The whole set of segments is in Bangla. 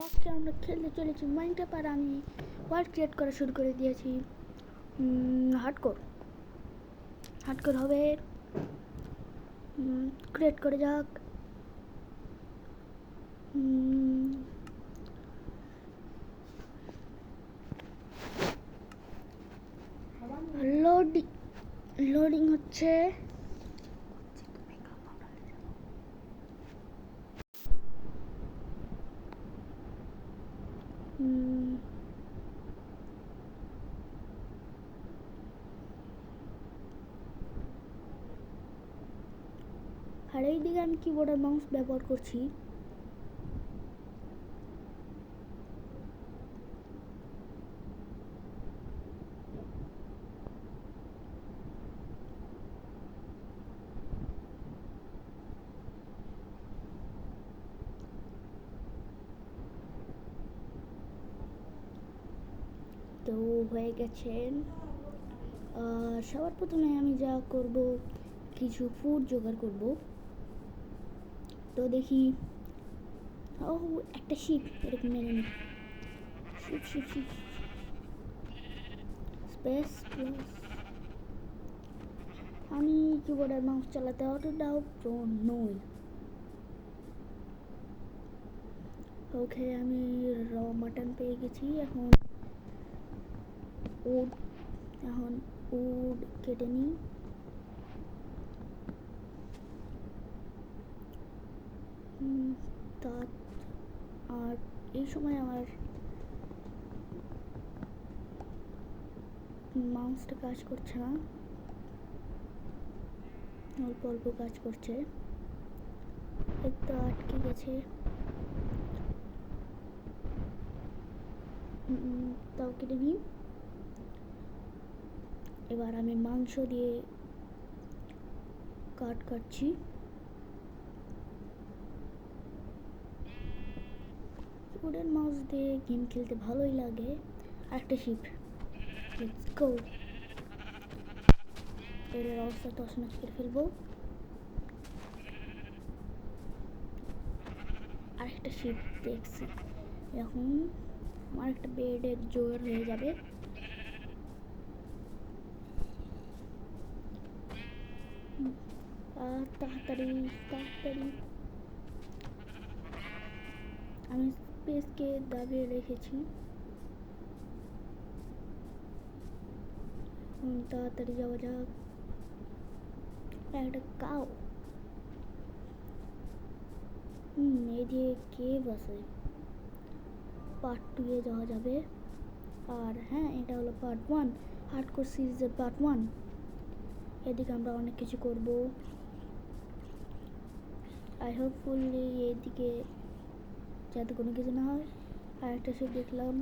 আজকে আমরা খেলতে চলেছি মাইনক্রাফট আর আমি ওয়ার্ল্ড ক্রিয়েট করা শুরু করে দিয়েছি। হার্ডকোর হবে। ক্রিয়েট করে যাক। লোডিং হচ্ছে। আর এইদিকে আমি কিবোর্ড আর মাউস ব্যবহার করছি। তো হয়ে গেছেন। সবার প্রথমে আমি যা করব, কিছু ফুড জোগাড় করব। তো দেখি, ও একটা শিপ, এরকম মেরে নি। Ship space plus. আমি কিবোর্ড আর মাউস চালাতে অতটাও প্রো নই। ওকে, আমি র মাটন পেয়ে গেছি। এখন উড কেটে নিই। আর এই সময় আমার মাউসটা কাজ করছে না, অল্প অল্প কাজ করছে, একটু আটকে গেছে। তাও কেটে নিই। এবার আমি মাংস দিয়ে কাটছি। উডেন মাউস দিয়ে গেম খেলতে ভালোই লাগে। একটা শিপ, লেটস গো। এর অবস্থা তছনছ করে ফেলবো। আরেকটা শিপ দেখছি। এখন আমার একটা বেডের জোগাড় হয়ে যাবে। তাড়াতাড়ি আমি স্পেসকে দাবিয়ে রেখেছি। তাড়াতাড়ি যাওয়া যাক। একটা কাউ। এই যে কেভ আছে, পার্ট 2 এ যাওয়া যাবে। আর হ্যাঁ, এটা হলো পার্ট 1, হার্ডকোর সিরিজের পার্ট 1। এদিকে আমরা অনেক কিছু করব। আই হোপফুলি এদিকে যাতে কোনো কিছু না হয়। আর একটা শিপ দেখলাম।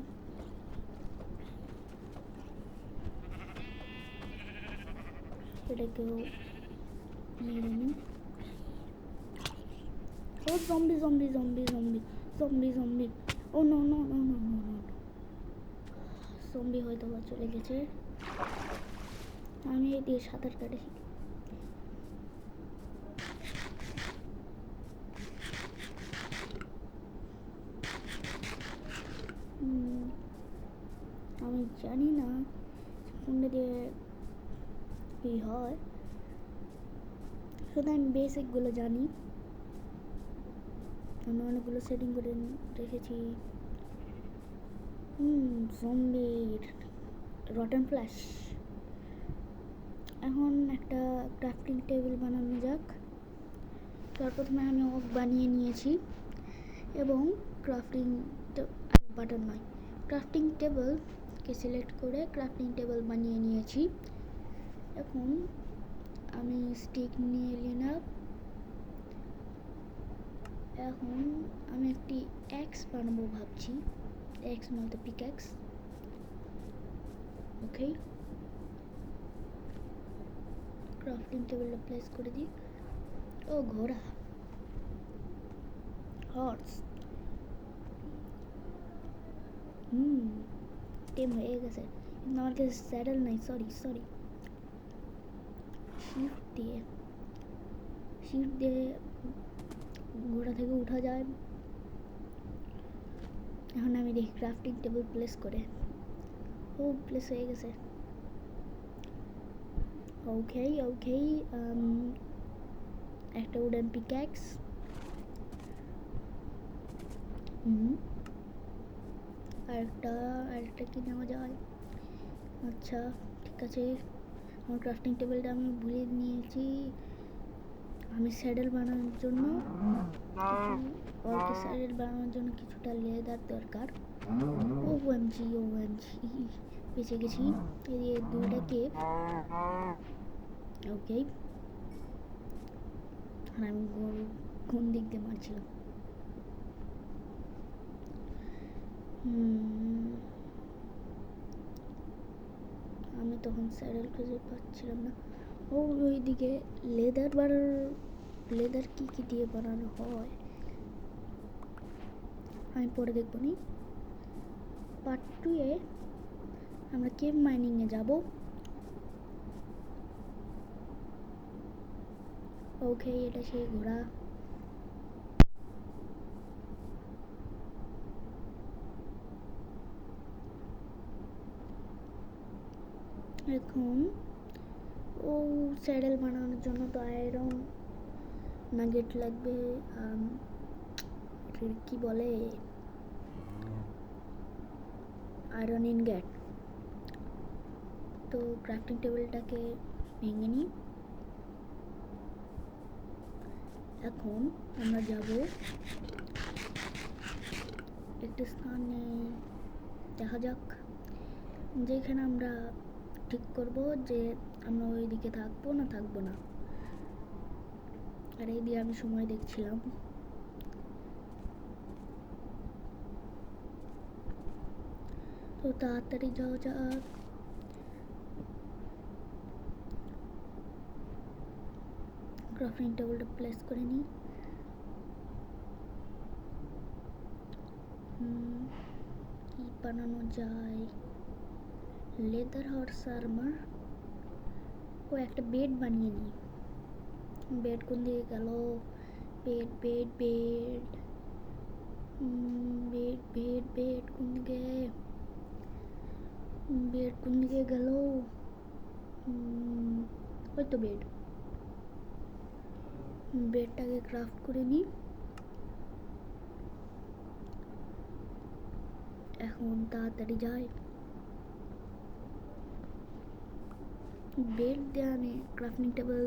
এটাকেও মেরে নিই। ও জম্বি। ও নো। জম্বি হয়তো বা চলে গেছে। আমি এই দিয়ে সাঁতার কাটেছি। আমি জানি না কোনটা দিয়ে কি হয়, শুধু আমি বেসিকগুলো জানি। আমি অনেকগুলো সেটিং করে রেখেছি। জম্বির রটন ফ্ল্যাশ। এখন একটা ক্রাফটিং টেবিল বানানো যাক। তার প্রথমে আমি ওক বানিয়ে নিয়েছি এবং ক্রাফটিং টেবিলকে সিলেক্ট করে ক্রাফটিং টেবিল বানিয়ে নিয়েছি। এখন আমি স্টিক নিয়ে নিলাম। এখন আমি একটি অ্যাক্স বানাবো ভাবছি। অ্যাক্স নয়তো পিকঅ্যাক্স। ওকে, ক্রাফটিং টেবিলটা প্লেস করে দিই। ও ঘোড়া, হর্স। টেম হয়ে গেছে, কিন্তু আমার কাছে স্যাডেল নাই। সরি। শিফট দিয়ে ঘোড়া থেকে উঠা যায়। এখন আমি দেখি ক্রাফটিং টেবিল প্লেস করে। ও প্লেস হয়ে গেছে। ওকে ওকে, একটা উডেন পিক্যাক্স। আরেকটা কি নেওয়া যায়? আচ্ছা ঠিক আছে, আমার ক্রাফটিং টেবিলটা আমি ভুলে নিয়েছি। আমি স্যাডেল বানানোর জন্য স্যাডেল বানানোর জন্য কিছুটা লেদার দরকার। ওএমজি বেঁচে গেছি। এই দুইটা কেপ। ওকে, আর আমি গরু কোন দিক দিয়ে মারছিলাম? আমি তখন স্যাডেল খুঁজে পাচ্ছিলাম না। ও ওইদিকে লেদার কি কি দিয়ে বানানো হয় আমি পরে দেখবো নি। পার্ট 2 এ আমরা কেভ মাইনিং এ যাব। ওকে, এটা সেই ঘোড়া। এখন ও স্যাডেল বানানোর জন্য তো আয়রন নাগেট লাগবে। কি বলে, আয়রন ইনগেট। তো ক্রাফটিং টেবিলটাকে ভেঙে নিই। এখন আমরা যাব একটি স্থানে, দেখা যাক, যেখানে আমরা ঠিক করব যে আমরা ওই দিকে থাকবো না থাকবো না। আর এই দিয়ে আমি সময় দেখছিলাম। তো তাড়াতাড়ি যাওয়া যাক। ক্রাফটিং টেবিলটা প্লেস করে নিই। কি বানানো যায়? Leather horse armour. ও একটা বেড বানিয়ে নিই। বেড কোন দিকে গেল? Bed bed bed bed bed bed কোন দিকে? বেড কোন দিকে গেল? ওই তো বেড। বেডটাকে ক্রাফট করে নিই। এখন তাড়াতাড়ি যাই। বেড দিয়ে আমি ক্রাফটিং টেবিল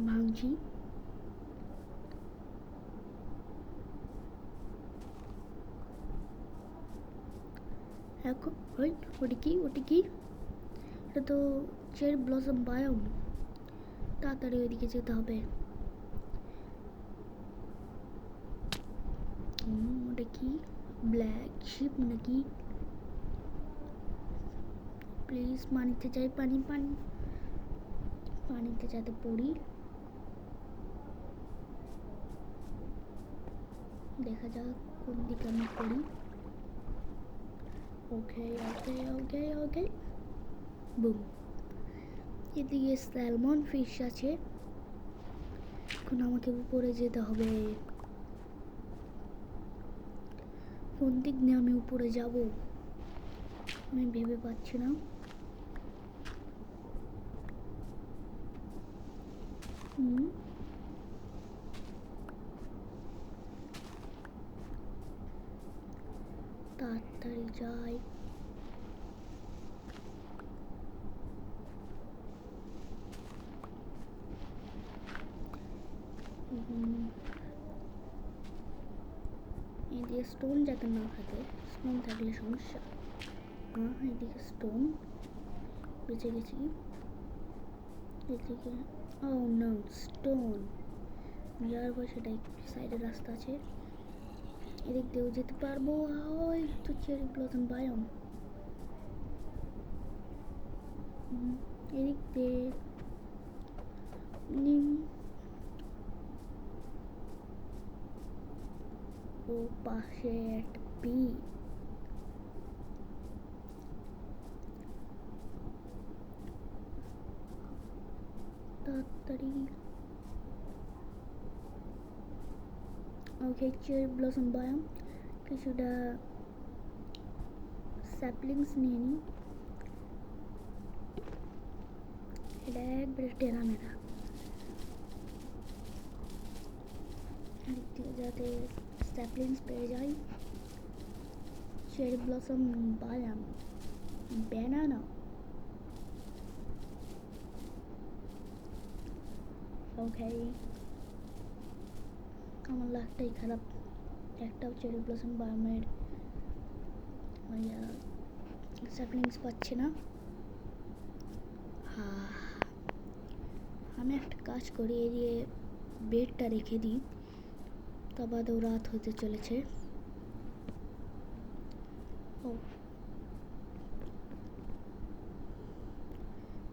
ভাঙছি। এখন ওটি কি? এটা তো চেরি ব্লসম বায়োম। তাড়াতাড়ি ওইদিকে যেতে হবে। ওটা কি? ব্ল্যাক শিপ নাকি? প্লিজ পানিতে যাই। পানিতে যাতে পড়ি। দেখা যাক কোন দিকে আমি পড়ি। ওকে ওকে ওকে ওকে, বুম। এদিকে স্যালমন ফিশ আছে। এখন আমাকে উপরে যেতে হবে। কোন দিক নিয়ে আমি উপরে যাব আমি ভেবে পাচ্ছি না। তাড়াতাড়ি যাই। এদিকে স্টোন যাতে না থাকে, স্টোন থাকলে সমস্যা। এদিকে স্টোন, বেঁচে গেছি। এদিকে ও নো, স্টোন যার পর সেটা সাইডে রাস্তা আছে, এদিক দিয়েও যেতে পারবো। ওই তো চেরি ব্লসম বায়োম। এদিক দিয়ে ও পাশে একটা বি। তাড়াতাড়ি। ওকে, চেরি ব্লসম বায়োম কিছুটা স্যাপলিংস নিয়ে নিই। এটা একবারে টেরা মেরা, এদিক থেকে যাতে স্যাপলিংস পেয়ে যাই। চেরি ব্লসম, বাদাম, ব্যানানা। ওকে, আমার লাকটাই খারাপ, একটাও চেরি ব্লসম বাদামের স্যাপলিংস পাচ্ছি না। আমি একটা কাজ করি, এই যে বেডটা রেখে দিই, তা বাদেও রাত হতে চলেছে। ও,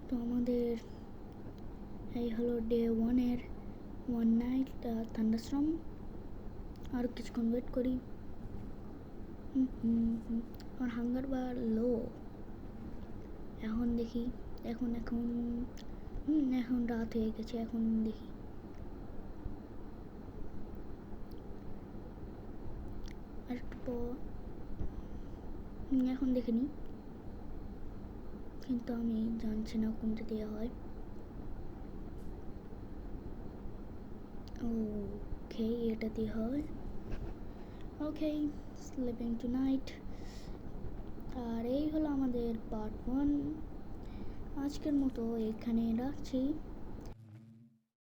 তো আমাদের এই হলো ডে 1-এর 1 নাইট থান্ডারস্টর্ম। আর কিছুক্ষণ ওয়েট করি। আমার হাঙ্গার বার লো। এখন দেখি, এখন এখন রাত হয়ে গেছে, এখন দেখি। আর একটু পর এখন দেখে নিই, কিন্তু আমি জানছি না কোনটা দিয়ে হয়। ওকে, এটা দিয়ে হয়। ওকে, স্লিপিং টুনাইট। আর এই হলো আমাদের পার্ট 1। আজকের মতো এখানে রাখছি।